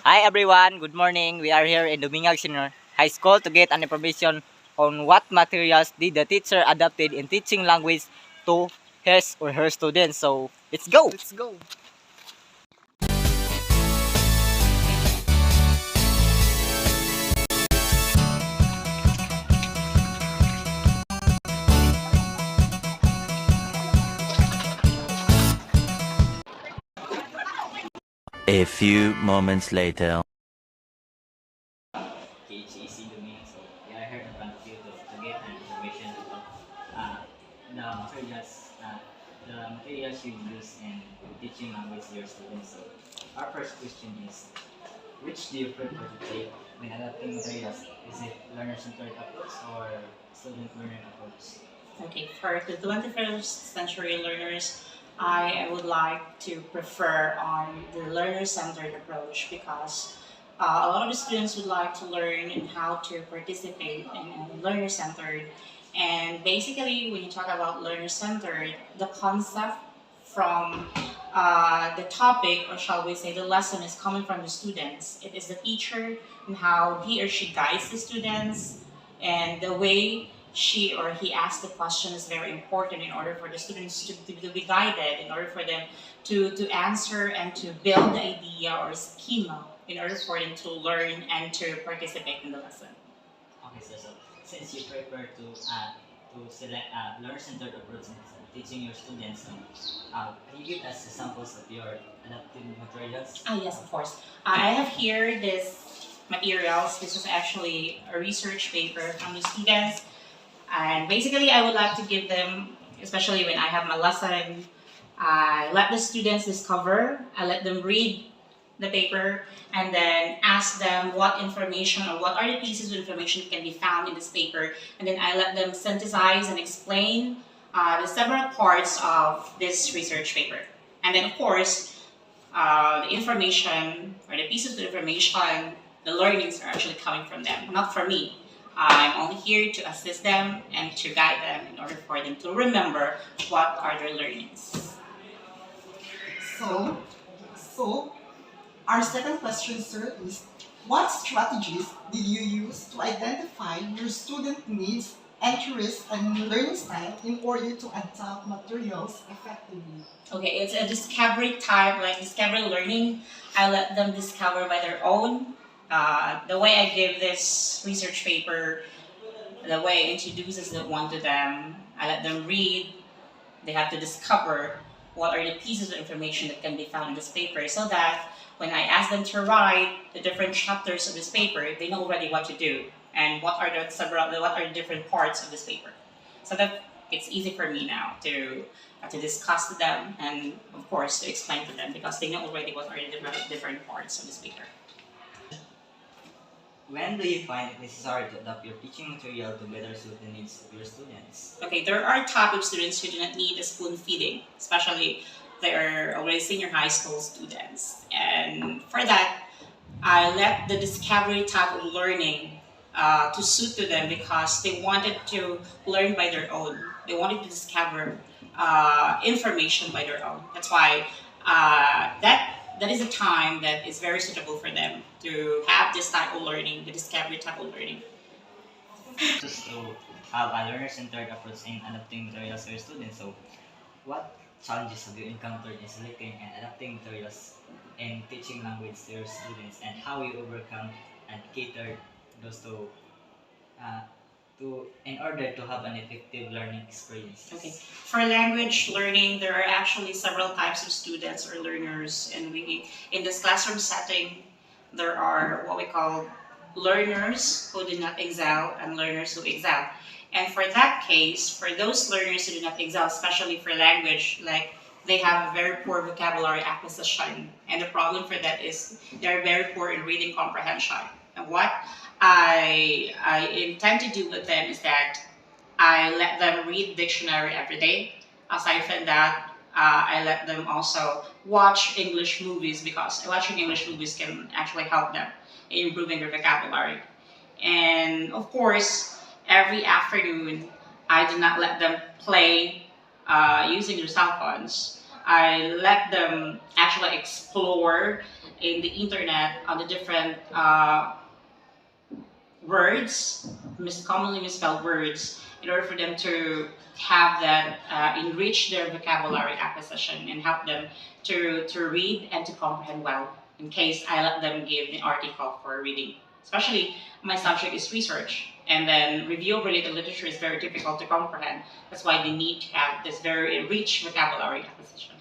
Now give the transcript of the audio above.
Hi everyone, good morning. We are here in Dumingag Senior High School to get an information on what materials did the teacher adapted in teaching language to his or her students. So let's go. Let's go. A few moments later. KHAC Dumingag. So we are here in front of you to get an information about the materials you use in teaching language to your students. So our first question is, which do you prefer to take when adapting materials? Is it learner-centered approach or student-learner approach? Okay, for the 21st century learners, I would like to prefer on the learner-centered approach because a lot of the students would like to learn and how to participate in learner-centered. And basically, when you talk about learner-centered, the concept from the topic, or shall we say the lesson, is coming from the students. It is the teacher and how he or she guides the students, and the way she or he asks the question is very important in order for the students to be guided, in order for them to answer and to build the idea or schema in order for them to learn and to participate in the lesson. Okay, so since you prefer to select learner-centered approach in teaching your students, can you give us examples of your adaptive materials? Ah, yes, of course. I have here this materials. This is actually a research paper from the students. And basically, I would like to give them, especially when I have my lesson, I let the students discover, I let them read the paper, and then ask them what information or what are the pieces of information that can be found in this paper. And then I let them synthesize and explain the several parts of this research paper. And then, of course, the information or the pieces of information, the learnings are actually coming from them, not from me. I'm only here to assist them and to guide them in order for them to remember what are their learnings. So, so our second question, sir, is what strategies did you use to identify your student needs, interests, and learning style in order to adapt materials effectively? Okay, it's a discovery type, like discovery learning. I let them discover by their own. The way I give this research paper, the way I introduces the one to them, I let them read. They have to discover what are the pieces of information that can be found in this paper, so that when I ask them to write the different chapters of this paper, they know already what to do and what are the different parts of this paper, so that it's easy for me now to discuss to them and of course to explain to them because they know already what are the different parts of this paper. When do you find it necessary to adapt your teaching material to better suit the needs of your students? Okay, there are type of students who do not need a spoon feeding, especially they're already senior high school students. And for that, I let the discovery type of learning to suit to them because they wanted to learn by their own. They wanted to discover information by their own. That's why that is a time that is very suitable for them to have this type of learning, the discovery type of learning. Just to have a learner-centered approach in adapting materials to your students. So, what challenges have you encountered in selecting and adapting materials and teaching language to your students, and how you overcome and cater those uh, to in order to have an effective learning experience? Okay. For language learning, there are actually several types of students or learners, and we in this classroom setting, there are what we call learners who do not excel and learners who excel. And for that case, for those learners who do not excel, especially for language, like they have a very poor vocabulary acquisition, and the problem for that is they're very poor in reading comprehension. And what I intend to do with them is that I let them read dictionary every day. Aside from that, I let them also watch English movies because watching English movies can actually help them in improving their vocabulary. And of course, every afternoon, I do not let them play using their cell phones. I let them actually explore in the internet on the different words, commonly misspelled words, in order for them to have that enrich their vocabulary acquisition and help them to read and to comprehend well. In case I let them give the article for reading, especially my subject is research, and then review of related literature is very difficult to comprehend. That's why they need to have this very rich vocabulary acquisition.